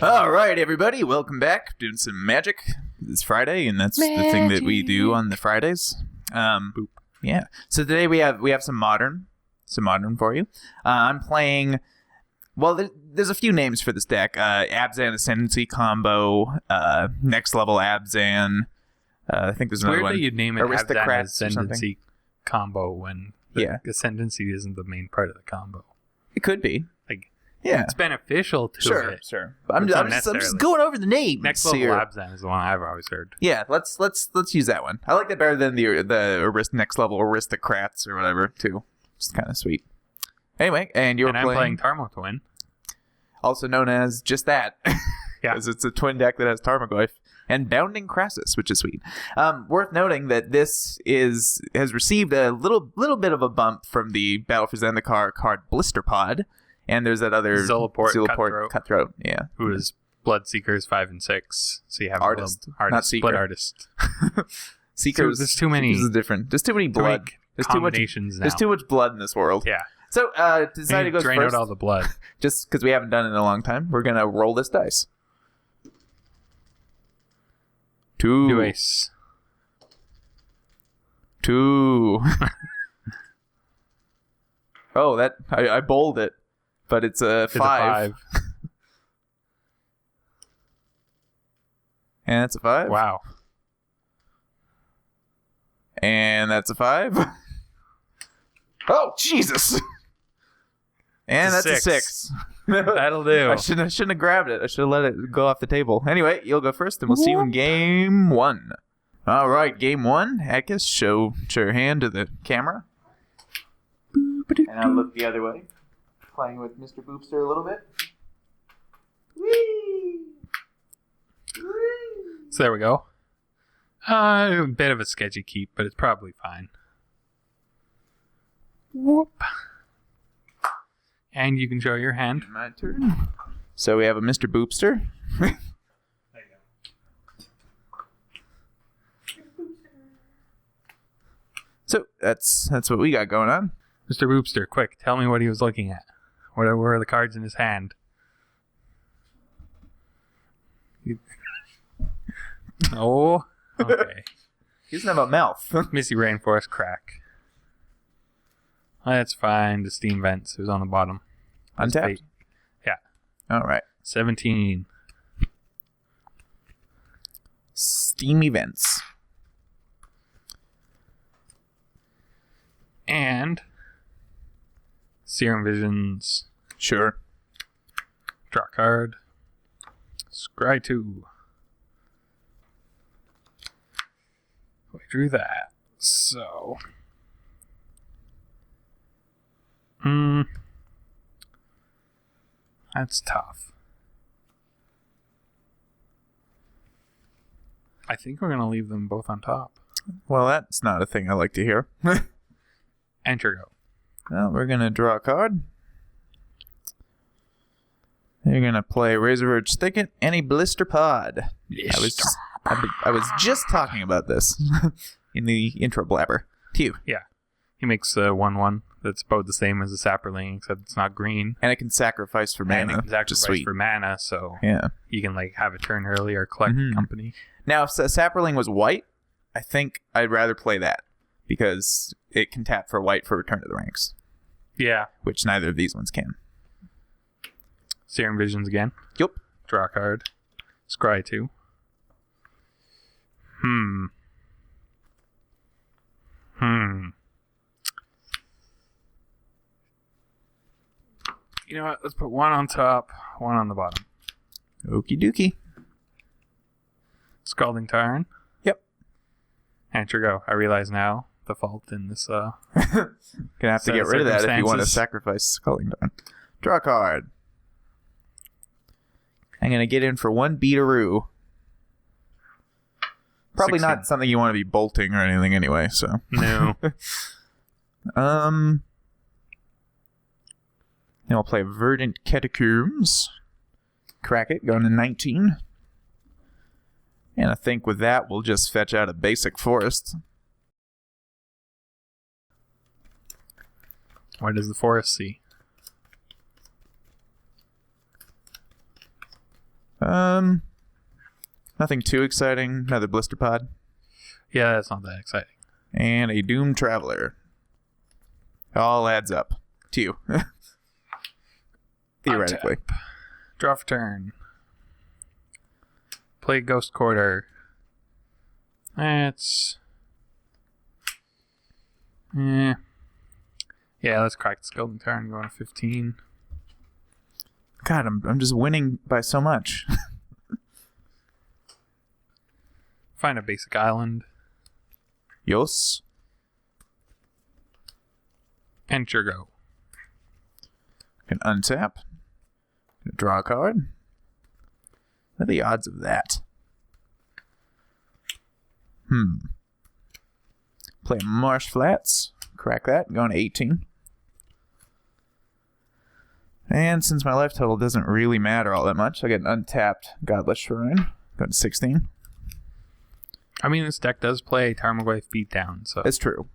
All right, everybody, welcome back. Doing some magic. It's Friday, and that's the thing that we do on the Fridays. Boop. Yeah. So today we have some modern for you. I'm playing. Well, there's a few names for this deck. Abzan Ascendancy combo. Next Level Abzan. I think there's another one. Weird that you'd name it Abzan Ascendancy combo when the Ascendancy isn't the main part of the combo. It could be. Yeah, it's beneficial to it. Sure. But I'm just going over the names. Next Level Abzan is the one I've always heard. Yeah, let's use that one. I like that better than the Next Level Aristocrats or whatever too. It's kind of sweet. Anyway, and I'm playing Tarmo-Twin, also known as just that. Yeah, because it's a twin deck that has Tarmogoyf and Bounding Krassis, which is sweet. Worth noting that this has received a little bit of a bump from the Battle for Zendikar card Blister Pod. And there's that other Zulaport Cutthroat, yeah. Who is Bloodseekers 5 and 6. So you have artist, not Seeker. Blood Artist. Seekers. There's too many. This is different. There's too many blood. There's too much. There's too much blood in this world. Yeah. So decided to go drain first. out all the blood. Just because we haven't done it in a long time, we're gonna roll this dice. 2. New ace. 2. Oh, that I bowled it. But it's a 5. And that's a 5. Wow. And that's a 5. Oh, Jesus. And that's a 6. That'll do. I shouldn't have grabbed it. I should have let it go off the table. Anyway, you'll go first, and we'll see you in game 1. All right, game 1. Atkst, show your hand to the camera. And I'll look the other way. Playing with Mr. Boopster a little bit. Whee! Whee! So there we go. A bit of a sketchy keep, but it's probably fine. Whoop. And you can show your hand. My turn. So we have a Mr. Boopster. There you go. So that's what we got going on. Mr. Boopster, quick, tell me what he was looking at. What were the cards in his hand? Oh, okay. He doesn't have a mouth. Misty Rainforest Crack. That's fine. The Steam Vents who's on the bottom. Untapped? Yeah. All right. 17. Steam Events. And Serum Visions. Sure. Draw a card. Scry 2. We drew that. So. That's tough. I think we're going to leave them both on top. Well, that's not a thing I like to hear. Enter go. Well, we're going to draw a card. You're going to play Razorverge Thicket, any Blister Pod. I was just talking about this in the intro blabber. To you. Yeah. He makes a 1/1 that's about the same as a Sapperling, except it's not green. And it can sacrifice for mana. And it can sacrifice for mana, so you can have a turn early or collect company. Now, if a Sapperling was white, I think I'd rather play that, because it can tap for white for Return to the Ranks. Yeah. Which neither of these ones can. Serum Visions again. Yep. Draw a card. Scry 2. You know what? Let's put one on top, one on the bottom. Okie dokie. Scalding Tarn. Yep. Enter go. I realize now the fault in this. Gonna have to get rid of that if you want to sacrifice Scalding Tarn. Draw a card. I'm gonna get in for 1 beataroo. Probably 16. not something you want to be bolting or anything anyway, so. No. Then I'll play Verdant Catacombs. Crack it, going to 19. And I think with that, we'll just fetch out a basic forest. What does the forest see? Nothing too exciting. Another blister pod. Yeah, that's not that exciting. And a Doom Traveler. All adds up to you. Theoretically. Untap. Draw for turn. Play Ghost Quarter. That's... Yeah, let's crack the Skeleton turn. Go on 15. God, I'm just winning by so much. Find a basic island. Yos. Enter go. Can untap. Draw a card. What are the odds of that? Play Marsh Flats. Crack that. Going to 18. And since my life total doesn't really matter all that much, I get an untapped Godless Shrine. Going to 16. I mean, this deck does play Tarmo-Twin Beatdown, so... It's true.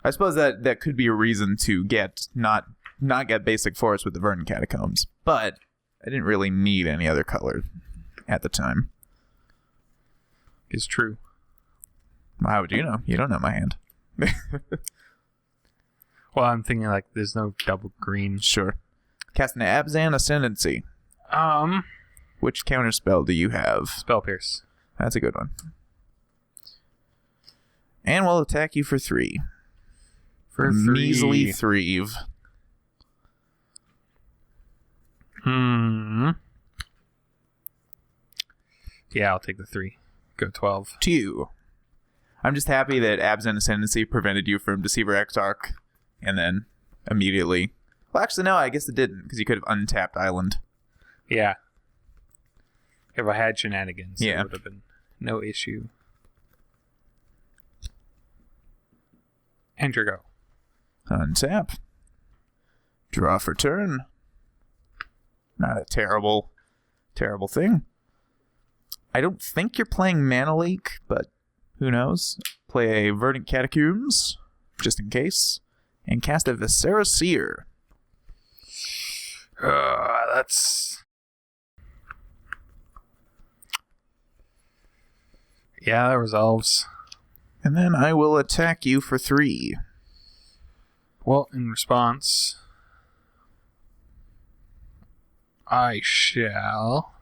I suppose that could be a reason to get not get basic forest with the Verdant Catacombs, but I didn't really need any other color at the time. It's true. How would you know? You don't know my hand. Well, I'm thinking like there's no double green. Sure. Casting Abzan Ascendancy. Which counterspell do you have? Spell Pierce. That's a good one. And we'll attack you for 3. For 3. Measly 3. Yeah, I'll take the 3. Go 12. 2. I'm just happy that Abzan Ascendancy prevented you from Deceiver Exarch and then immediately... Well, actually, no, I guess it didn't, because you could have untapped Island. Yeah. If I had shenanigans, yeah, it would have been no issue. Enter go. Untap. Draw for turn. Not a terrible thing. I don't think you're playing Mana Leak, but who knows? Play a Verdant Catacombs, just in case, and cast a Viscera Seer. That's... Yeah, that resolves. And then I will attack you for 3. Well, in response, I shall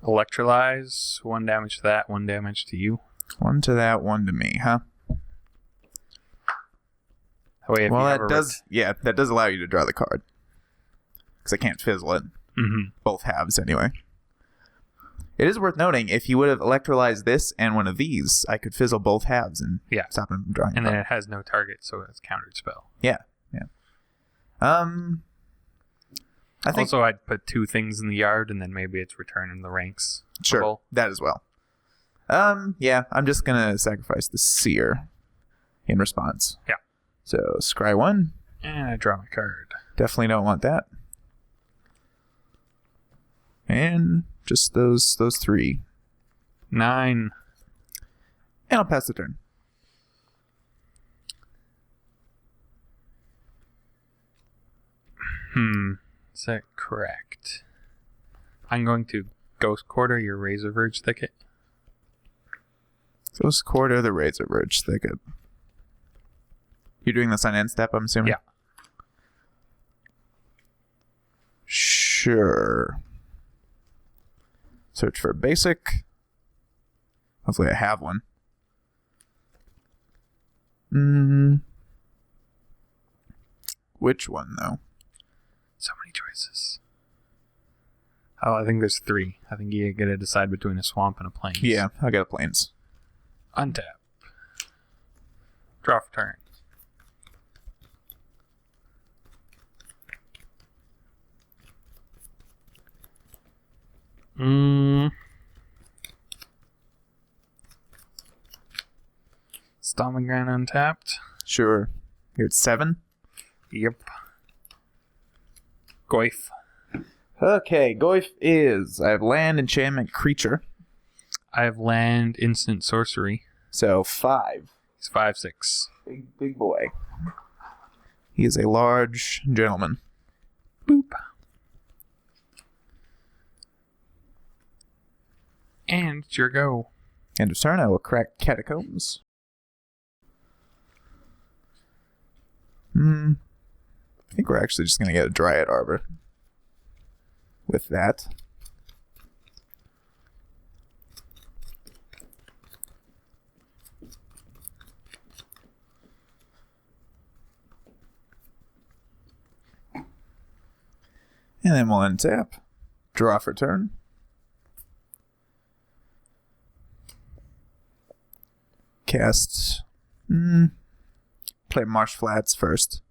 electrolyze. 1 damage to that, 1 damage to you. 1 to that, 1 to me, huh? That way, if well, you that does, yeah, that does allow you to draw the card. Because I can't fizzle it. Both halves, anyway. It is worth noting, if you would have electrolyzed this and one of these, I could fizzle both halves and stop him from drawing. And then it has no target, so it's countered spell. Yeah. I think also I'd put 2 things in the yard, and then maybe it's return in the ranks. Sure, that as well. Yeah, I'm just gonna sacrifice the Seer in response. Yeah. So scry 1. And I draw my card. Definitely don't want that. And just those 3. 9. And I'll pass the turn. Is that correct? I'm going to Ghost Quarter your Razor Verge Thicket. Ghost Quarter the Razor Verge Thicket. You're doing this on end step, I'm assuming? Yeah. Sure. Search for basic. Hopefully I have one. Which one, though? So many choices. Oh, I think there's 3. I think you gotta decide between a swamp and a plains. Yeah, I got a plains. Untap. Draw for turn. Stomping Ground untapped. Sure. You're at 7? Yep. Goyf. Okay, Goyf is... I have land, enchantment, creature. I have land, instant, sorcery. So 5. He's 5/6. Big boy. He is a large gentleman. Boop. And it's your go. End of turn, I will crack Catacombs. I think we're actually just going to get a Dryad Arbor with that. And then we'll untap, draw for turn. Cast, play Marsh Flats first.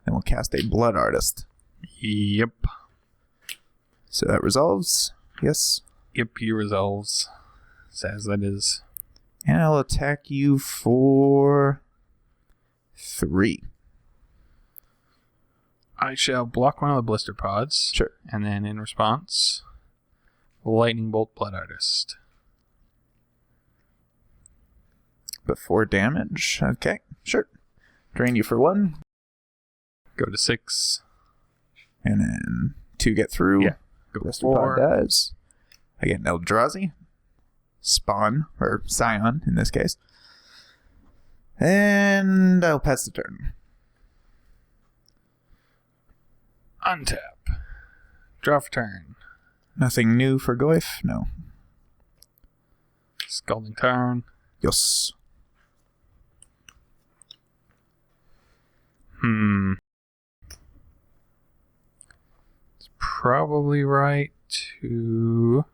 Then we'll cast a Blood Artist. Yep. So that resolves. Yes. Yep, he resolves. Says that is. And I'll attack you for 3. I shall block one of the blister pods. Sure. And then in response, Lightning Bolt Blood Artist. But 4 damage. Okay, sure. Drain you for 1. Go to 6. And then 2 get through. Yeah. Go Blister 4. Pod dies. I get an Eldrazi. Spawn, or Scion in this case. And I'll pass the turn. Untap. Draw for turn. Nothing new for Goyf? No. Scalding Tarn. Yes. It's probably right to...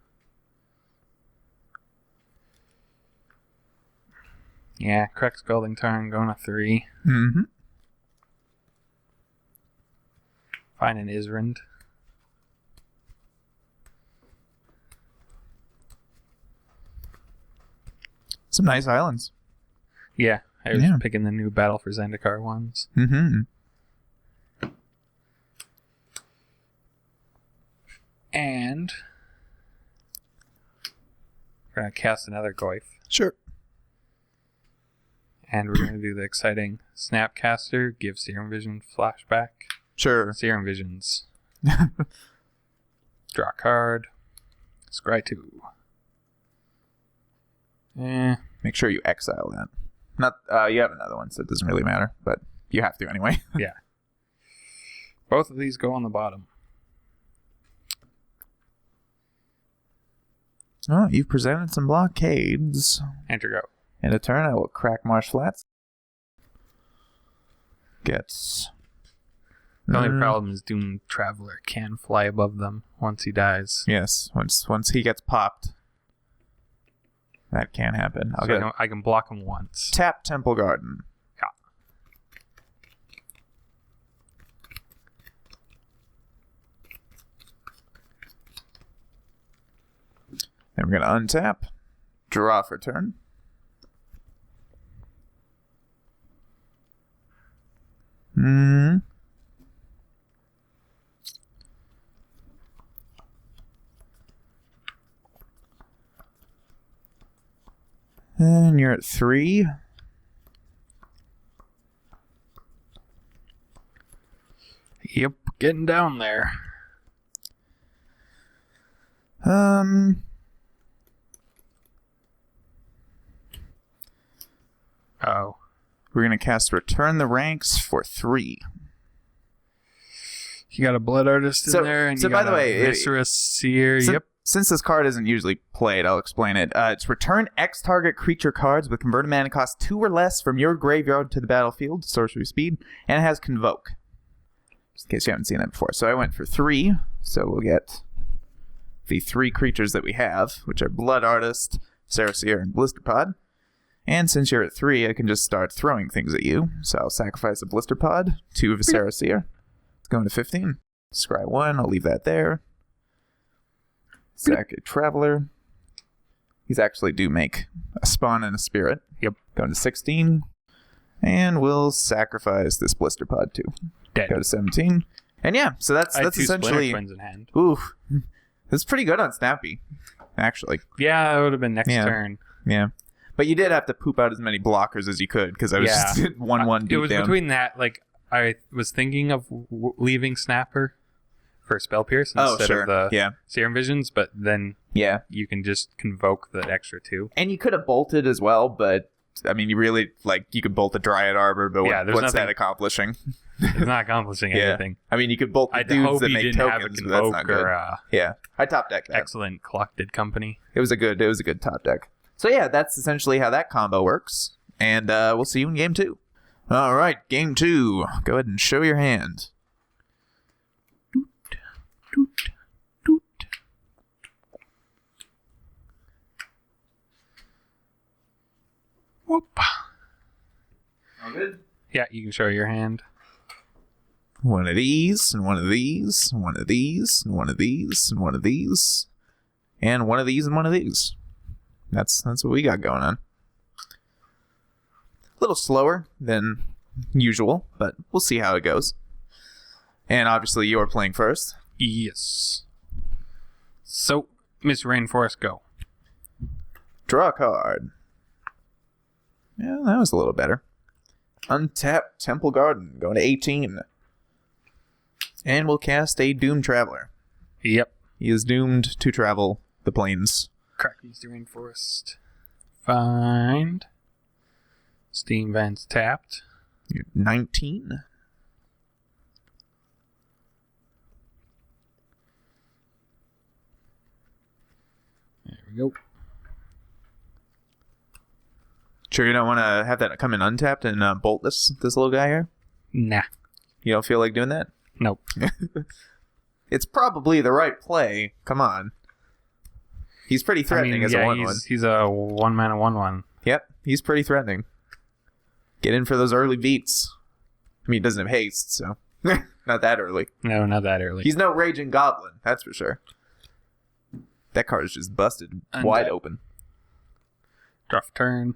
Yeah, crack Scalding Tarn, going to 3. Mm-hmm. Find an Isrand. Some nice islands. Yeah, I was picking the new Battle for Zendikar ones. Mm-hmm. And we're going to cast another Goyf. Sure. And we're going to do the exciting Snapcaster, give Serum Vision flashback. Sure. Serum Visions. Draw a card. Scry 2. Make sure you exile that. Not you have another one, so it doesn't really matter, but you have to anyway. Yeah. Both of these go on the bottom. Oh, you've presented some blockades. Enter go. In a turn, I will crack Marsh Flats. Gets... The only problem is Doomed Traveler can fly above them once he dies. Yes, once he gets popped. That can happen. I can block him once. Tap Temple Garden. Yeah. Then we're going to untap. Draw for turn. And you're at 3. Yep, getting down there. Oh. We're going to cast Return the Ranks for 3. You got a Blood Artist in there, and you got by the way, Viscera Seer. Yep. Since this card isn't usually played, I'll explain it. It's return X target creature cards with converted mana cost 2 or less from your graveyard to the battlefield, sorcery speed, and it has Convoke. Just in case you haven't seen that before. So I went for 3, so we'll get the 3 creatures that we have, which are Blood Artist, Saraseer, and Blister Pod. And since you're at 3, I can just start throwing things at you. So I'll sacrifice a Blister Pod, 2 of a Saraseer. It's going to 15. Scry 1, I'll leave that there. Sack a Traveler. These actually do make a Spawn and a Spirit. Yep. Going to 16. And we'll sacrifice this Blister Pod too. Dead. Go to 17. And yeah, so that's essentially... Twins in hand. Ooh. That's pretty good on Snappy, actually. Yeah, it would have been next turn. Yeah. But you did have to poop out as many blockers as you could, because I was just 1-1 deep It was down. between that, like, I was thinking of leaving Snapper for Spell Pierce instead of the Serum Visions, but then you can just convoke the extra 2. And you could have bolted as well, but I mean, you really you could bolt the Dryad Arbor, but what's that accomplishing? It's not accomplishing anything. I mean, you could bolt the dudes that make tokens, but that's not good. I top deck that. Excellent collected company. It was a good top deck. So yeah, that's essentially how that combo works, and we'll see you in game 2. All right, game 2. Go ahead and show your hand. Whoop. All good? Yeah, you can show your hand. One of these, and one of these, and one of these, and one of these, and one of these, and one of these, and one of these. That's what we got going on. A little slower than usual, but we'll see how it goes. And obviously you're playing first. Yes. So, Mr. Rainforest, go. Draw a card. Yeah, that was a little better. Untap Temple Garden, going to 18. And we'll cast a Doomed Traveler. Yep. He is doomed to travel the plains. Correct, Mr. Rainforest. Find. Steam Vents tapped. 19. There we go. Sure you don't want to have that come in untapped and bolt this little guy here? Nah. You don't feel like doing that? Nope. It's probably the right play. Come on. He's pretty threatening as a 1/1. He's a 1-mana 1/1. Yep, he's pretty threatening. Get in for those early beats. I mean, he doesn't have haste, so not that early. No, not that early. He's no Raging Goblin, that's for sure. That card is just busted wide open. Draw for turn.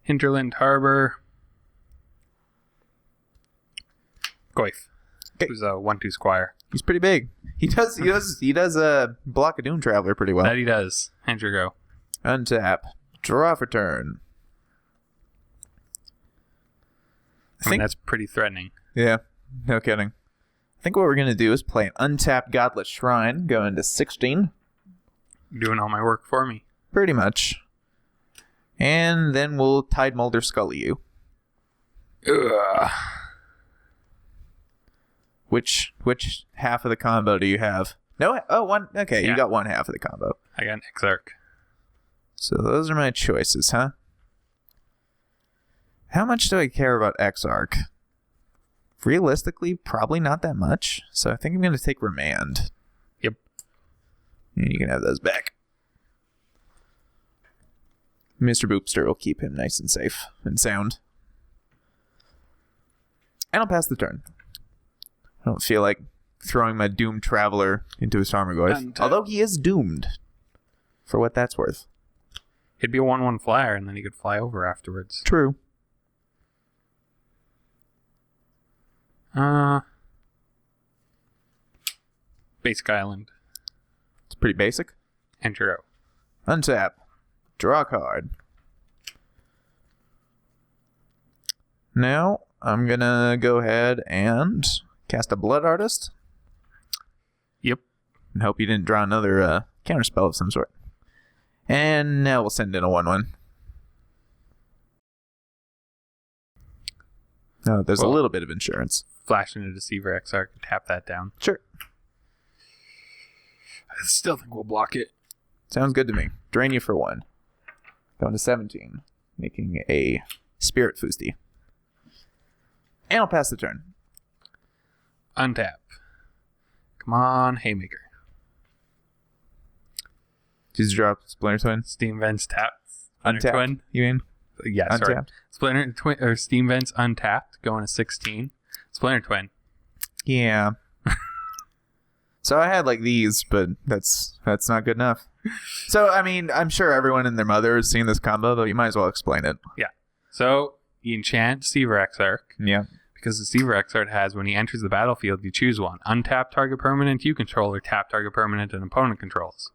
Hinterland Harbor. Goyf. Okay. Who's a 1/2 squire. He's pretty big. He does block a Doom Traveler pretty well. That he does. Hand your go. Untap. Draw for turn. I mean, that's pretty threatening. Yeah, no kidding. I think what we're going to do is play an untapped Godless Shrine, go into 16. Doing all my work for me. Pretty much. And then we'll Tide Molder Scully you. Ugh. Which half of the combo do you have? No? Oh, one. Okay, yeah. You got one half of the combo. I got an Exarch. So those are my choices, huh? How much do I care about Exarch? Realistically, probably not that much. So I think I'm going to take Remand. Yep. And you can have those back. Mr. Boopster will keep him nice and safe and sound. And I'll pass the turn. I don't feel like throwing my Doomed Traveler into his Tarmogoyf. Although he is doomed. For what that's worth. It'd be a 1/1 flyer, and then he could fly over afterwards. True. Basic Island. It's pretty basic. Enter. Untap. Draw a card. Now, I'm gonna go ahead and cast a Blood Artist. Yep. And hope you didn't draw another counterspell of some sort. And now we'll send in a 1/1. Oh, there's a little bit of insurance. Flash into Deceiver Exarch and tap that down. Sure. I still think we'll block it. Sounds good to me. Drain you for 1. Going to 17. Making a Spirit Fusty. And I'll pass the turn. Untap. Come on, Haymaker. Did you drop Splinter Twin? Steam Vents tapped. Untapped, Twin. You mean? Yeah, untapped. Sorry. Splinter Twin or Steam Vents untapped, going to 16. Splinter Twin. Yeah. So I had like these, but that's not good enough. So I mean, I'm sure everyone and their mother has seen this combo, but you might as well explain it. Yeah. So you enchant Deceiver Exarch. Yeah. Because Deceiver Exarch has, when he enters the battlefield, you choose one. Untap target permanent you control or tap target permanent an opponent controls.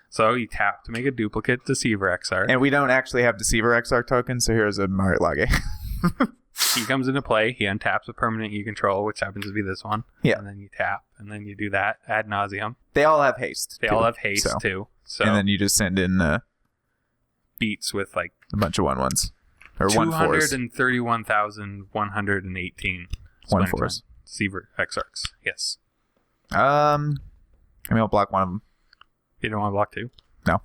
So you tap to make a duplicate Deceiver XR. And we don't actually have Deceiver XR tokens, so here's a Mario Lage. He comes into play, he untaps a permanent you control, which happens to be this one. Yeah. And then you tap, and then you do that ad nauseum. They all have haste. They all have haste, too. So and then you just send in beats with like a bunch of 1/1s. Or 1/4s. 231,118. 1/4s. Deceiver XRs, yes. I mean, I'll block one of them. You don't want to block 2? No.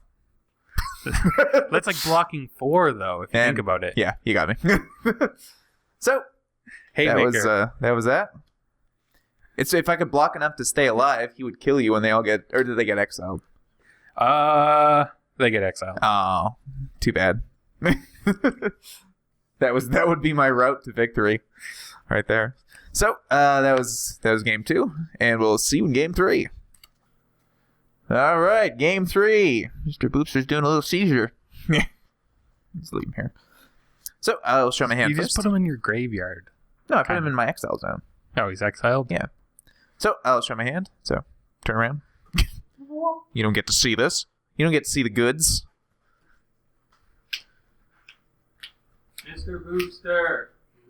That's like blocking 4, though, if you think about it. Yeah, you got me. So, that was that. It's if I could block enough to stay alive, he would kill you when they all get, or do they get exiled? They get exiled. Oh, too bad. That would be my route to victory, right there. So, that was game 2, and we'll see you in game 3. All right, game 3. Mr. Boopster's doing a little seizure. Let's leave him here. So, I'll show my hand You first. just put him in your graveyard. No, I put him in my exile zone. Oh, he's exiled? Yeah. So, I'll show my hand. So, turn around. You don't get to see this. You don't get to see the goods. Mr. Boopster,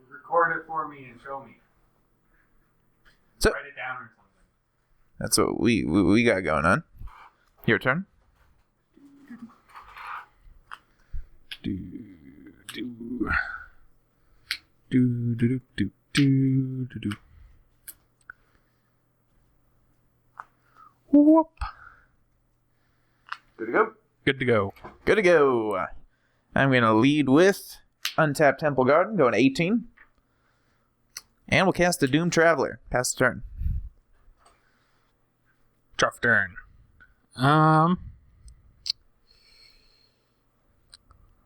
record it for me and show me. So, write it down or something. That's what we got going on. Your turn. Whoop. Good to go. Good to go. Good to go. I'm going to lead with Untapped Temple Garden, going 18. And we'll cast a Doom Traveler. Pass the turn. Draw for turn.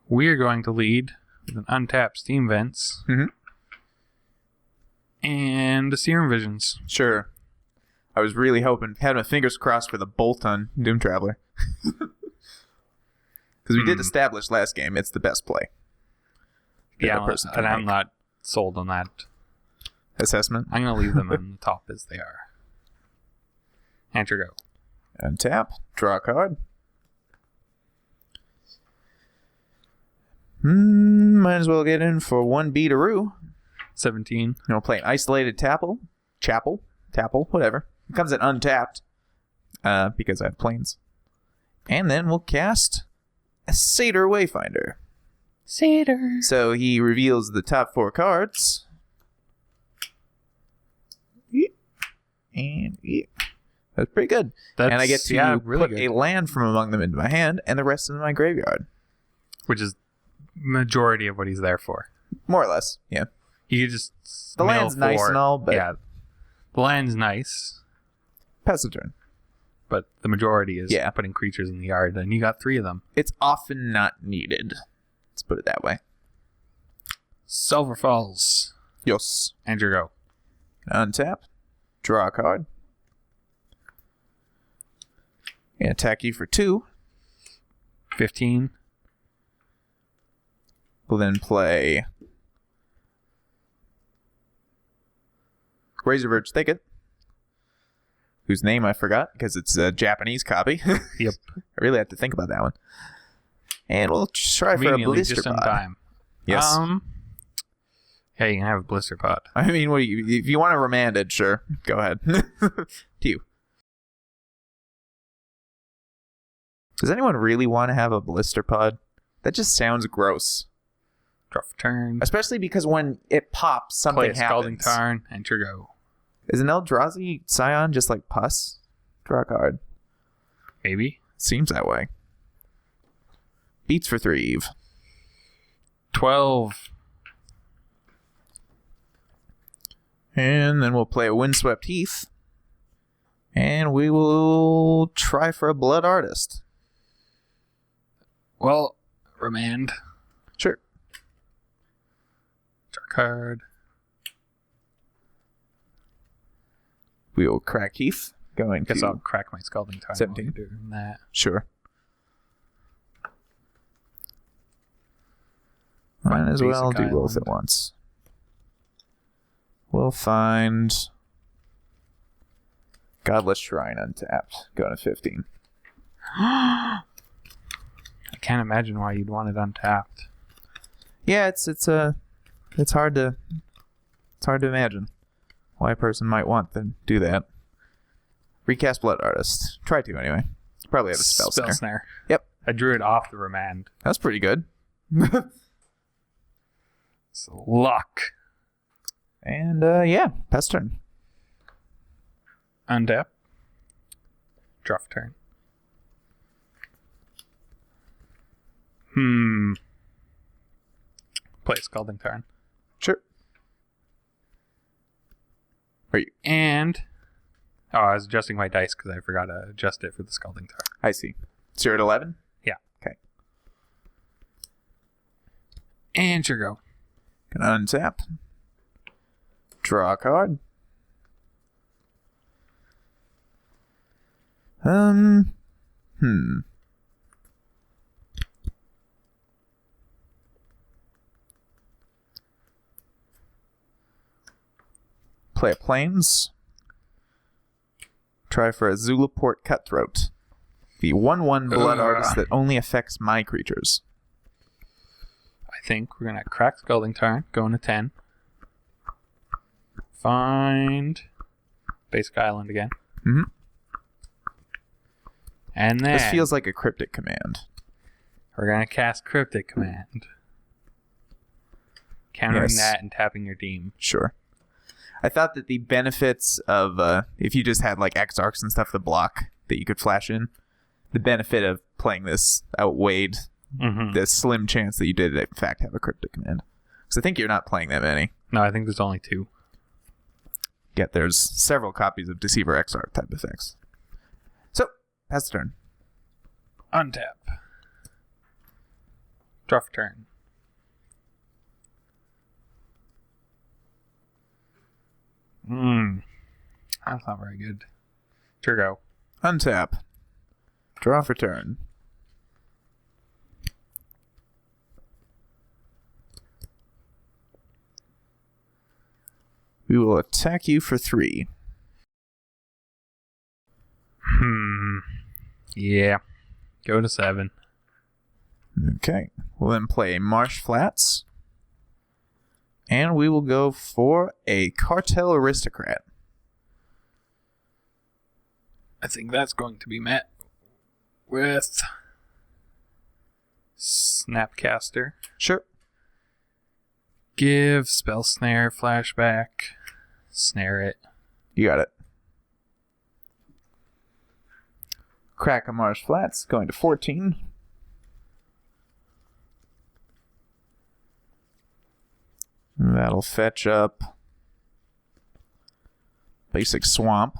We're going to lead with an untapped Steam Vents. Mm-hmm. And the Serum Visions. Sure. I was really hoping, had my fingers crossed for the bolt on Doom Traveler. Because we did establish last game, it's the best play. Yeah, and I'm not sold on that assessment. I'm going to leave them on the top as they are. Enter go. Untap, draw a card. Might as well get in for 1 beataroo. 17. And we'll play an isolated Chapel, whatever. It comes in untapped, because I have planes. And then we'll cast a Satyr Wayfinder. Satyr. So he reveals the top 4 cards. And that's pretty good. And I get to put a land from among them into my hand and the rest in my graveyard. Which is majority of what he's there for. More or less, yeah. You just the land's nice and all, but yeah, the land's nice. Pass the turn. But the majority is putting creatures in the yard, and you got 3 of them. It's often not needed. Let's put it that way. Silver Falls. Yes. And your go. Untap. Draw a card. And attack you for 2. 15. We'll then play Razorverge Thicket, whose name I forgot because it's a Japanese copy. Yep. I really have to think about that one. And we'll try for a blister just pod. In time. Yes. Yeah, you can have a blister pod. I mean, if you want to remand it, sure. Go ahead. To you. Does anyone really want to have a blister pod? That just sounds gross. Draw for turn. Especially because when it pops, something happens. Play a Scalding happens. Tarn, enter go. Is an Eldrazi Scion just like pus? Draw a card. Maybe. Seems that way. Beats for 3, Eve. 12. And then we'll play a Windswept Heath. And we will try for a Blood Artist. Well, remand. Sure. Draw a card. We will crack Heath. Guess I'll crack my Scalding Tarn. 17. Doing that. Sure. Might as well do both at once. We'll find Godless Shrine untapped. Going to 15. I can't imagine why you'd want it untapped. Yeah, it's hard to imagine why a person might want to do that. Recast Blood Artist. Try to anyway. Probably have a spell snare. Yep. I drew it off the remand. That's pretty good. It's luck. And yeah, pass turn. Untap. Draw for turn. Play Scalding Tarn. Sure. Are you? And I was adjusting my dice because I forgot to adjust it for the Scalding Tarn. I see. 0 to 11? Yeah. Okay. And sure go. Gonna untap. Draw a card. Play a Plains. Try for a Zulaport Cutthroat. The 1/1 Blood Artist that only affects my creatures. I think we're going to crack Scalding Tarn, go into 10. Find Basic Island again. Mm-hmm. And then this feels like a Cryptic Command. We're going to cast Cryptic Command. Countering that and tapping your Deem. Sure. I thought that the benefits of if you just had like Exarchs and stuff to block that you could flash in, the benefit of playing this outweighed the slim chance that you did in fact have a Cryptic Command. Because I think you're not playing that many. No, I think there's only 2. Yet there's several copies of Deceiver Exarch type effects. So, pass the turn. Untap. Draw for turn. That's not very good. Turgo. Untap. Draw for turn. We will attack you for 3. Yeah. Go to 7. Okay. We'll then play Marsh Flats. And we will go for a Cartel Aristocrat. I think that's going to be met with Snapcaster. Sure. Give Spell Snare, Flashback, Snare it. You got it. Crack a Marsh Flats, going to 14. That'll fetch up Basic Swamp.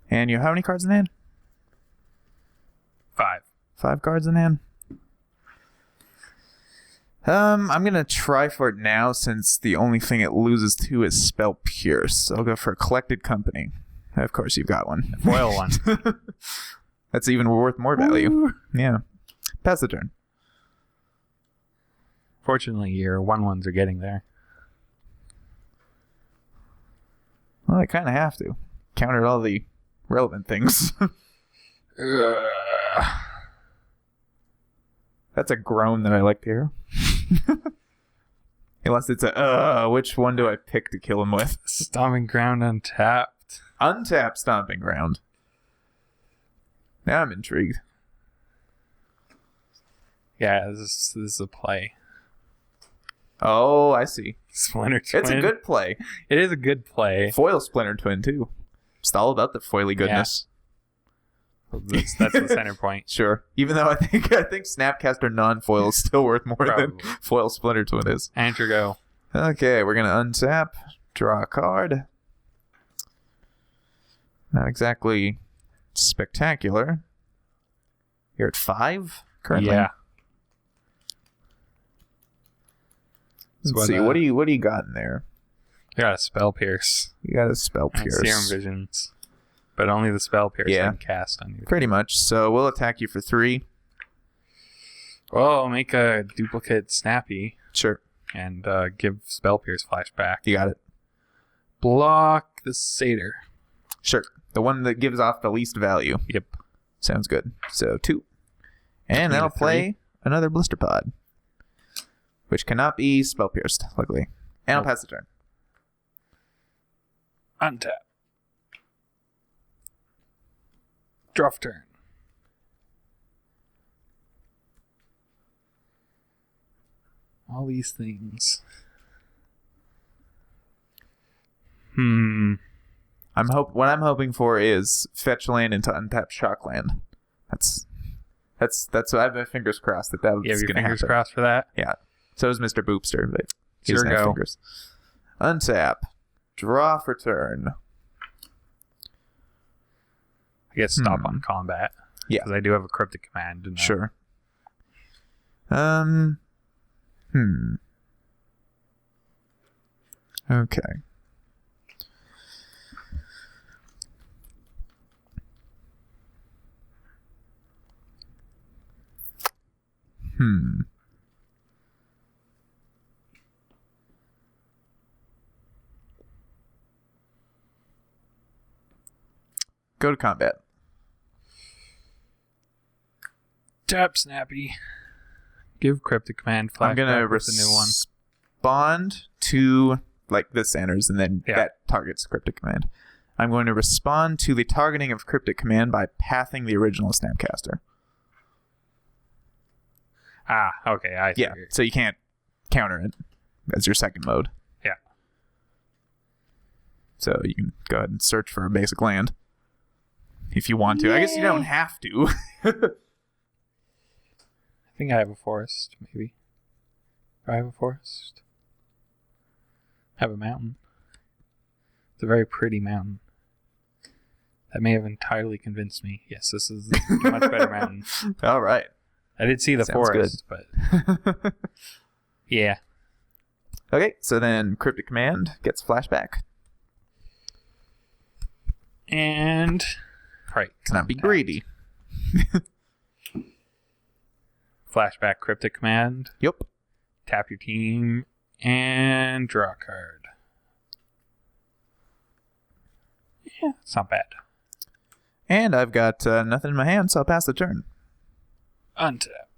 And you have how many cards in hand? 5. 5 cards in hand? I'm going to try for it now since the only thing it loses to is Spell Pierce. I'll go for a Collected Company. Of course, you've got one. Foil one. That's even worth more value. Ooh. Yeah. Pass the turn. Fortunately, your 1/1s are getting there. Well, I kind of have to. Countered all the relevant things. That's a groan that I like to hear. Unless it's a, which one do I pick to kill him with? Stomping Ground untapped. Untap Stomping Ground. Now I'm intrigued. Yeah, this is a play. Oh, I see. Splinter Twin. It's a good play. It is a good play. Foil Splinter Twin, too. Just all about the foily goodness. Yeah. That's the center point. Sure. Even though I think Snapcaster non-foil is still worth more than Foil Splinter Twin is. And your go. Okay, we're going to untap, draw a card. Not exactly spectacular. You're at 5 currently? Yeah. Let's see, what do you got in there? You got a Spell Pierce. You got a Spell Pierce. And Serum Visions. But only the Spell Pierce can cast on you. Pretty much. So we'll attack you for 3. Well, make a duplicate Snappy. Sure. and give Spell Pierce flashback. You got it. Block the Satyr. Sure. The one that gives off the least value. Yep. Sounds good. So 2. And then I'll play another Blister Pod, which cannot be spell pierced, luckily. And I'll pass the turn. Untap. Draw for turn. All these things. What I'm hoping for is fetch land into untapped shock land. That's what I have my fingers crossed that that's going to happen. You have your fingers crossed for that? Yeah. So is Mr. Boopster, but he Sure doesn't have go. fingers. Untap. Draw for turn. I guess stop on combat. Yeah. Because I do have a cryptic command. Sure. Okay. Go to combat. Tap Snappy. Give cryptic command flashback. I'm gonna with the new one. Respond to like this enters, and then that targets cryptic command. I'm going to respond to the targeting of cryptic command by pathing the original Snapcaster. Ah, okay, I see. Yeah, so you can't counter it as your second mode. Yeah. So you can go ahead and search for a basic land if you want to. Yay. I guess you don't have to. I think I have a forest, maybe. Do I have a forest? I have a mountain. It's a very pretty mountain. That may have entirely convinced me. Yes, this is a much better mountain. All right. I did see the forest, but yeah. Okay, so then cryptic command gets flashback. And right, cannot be greedy. Flashback cryptic command. Yep. Tap your team and draw a card. Yeah, it's not bad. And I've got nothing in my hand, so I'll pass the turn. Untap.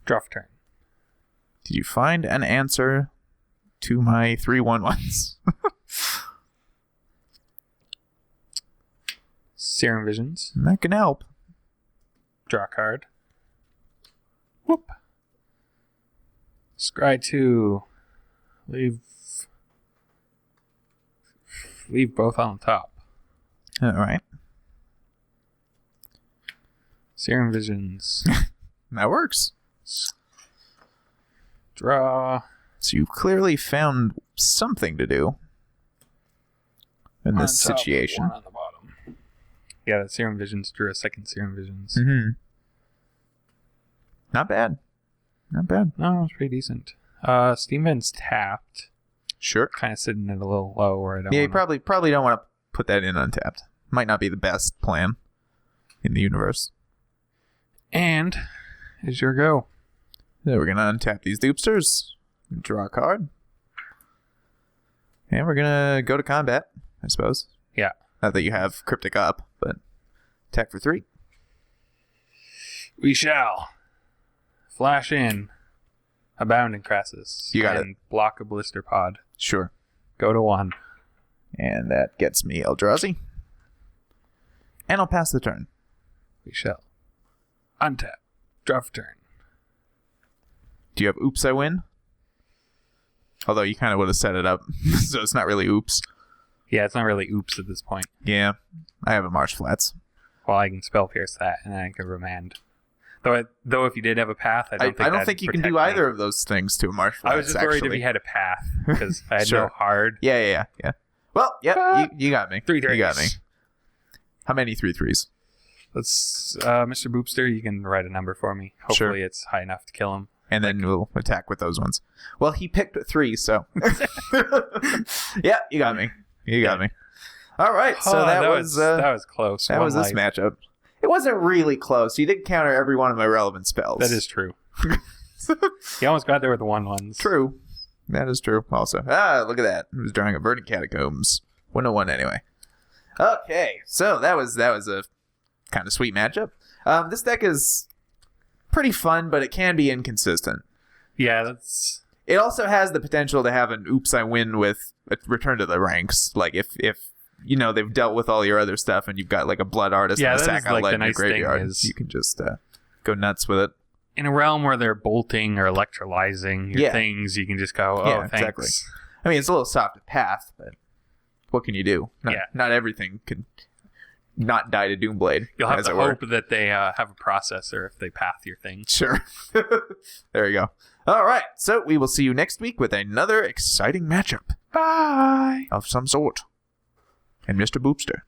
Draw for turn. Did you find an answer to my 3/1/1s? Serum Visions. That can help. Draw a card. Whoop. Scry 2. Leave both on the top. All right. Serum Visions. That works. Draw. So you've clearly found something to do in this situation. One on the bottom. Yeah, that Serum Visions drew a second Serum Visions. Mm-hmm. Not bad. Not bad. No, it's pretty decent. Steam Vent's tapped. Sure. Kind of sitting at a little low where I don't. Yeah, you probably don't want to put that in untapped. Might not be the best plan in the universe. And is your go. So we're gonna untap these Boopsters, draw a card, and we're gonna go to combat, I suppose. Yeah. Not that you have cryptic up, but attack for 3. We shall flash in a Bounding Krassis. You got and it. Block a Blister Pod. Sure. Go to 1. And that gets me Eldrazi. And I'll pass the turn. We shall untap. Draw for turn. Do you have Oops, I win? Although you kind of would have set it up, so it's not really Oops. Yeah, it's not really oops at this point. Yeah, I have a Marsh Flats. Well, I can Spell Pierce that, and then I can Remand. Though if you did have a path, I don't think you can do either of those things to a Marsh Flats. I was just worried if he had a path, because I had no hard. Yeah. Well, yeah, you got me. 3 3s. You got me. How many 3/3s? Let's, Mr. Boopster, you can write a number for me. Hopefully it's high enough to kill him. And then we'll attack with those ones. Well, he picked 3, so. Yeah, you got me. You got me. All right, so that was close. That was this matchup. It wasn't really close. You did counter every one of my relevant spells. That is true. He almost got there with the 1/1s. True. That is true. Also, look at that. He was drawing a Verdant Catacombs. 101 anyway. Okay, so that was a kind of sweet matchup. This deck is pretty fun, but it can be inconsistent. Yeah, that's... It also has the potential to have an oops, I win with a return to the ranks. Like if you know they've dealt with all your other stuff and you've got like a Blood Artist and a sack outlet in your graveyard, you can just go nuts with it. In a realm where they're bolting or electrolyzing your things, you can just go, thanks. Exactly. I mean, it's a little soft to path, but what can you do? Not everything can not die to Doomblade. You'll have to hope that they have a processor if they path your thing. Sure. There you go. All right. So we will see you next week with another exciting matchup. Bye. Of some sort. And Mr. Boopster.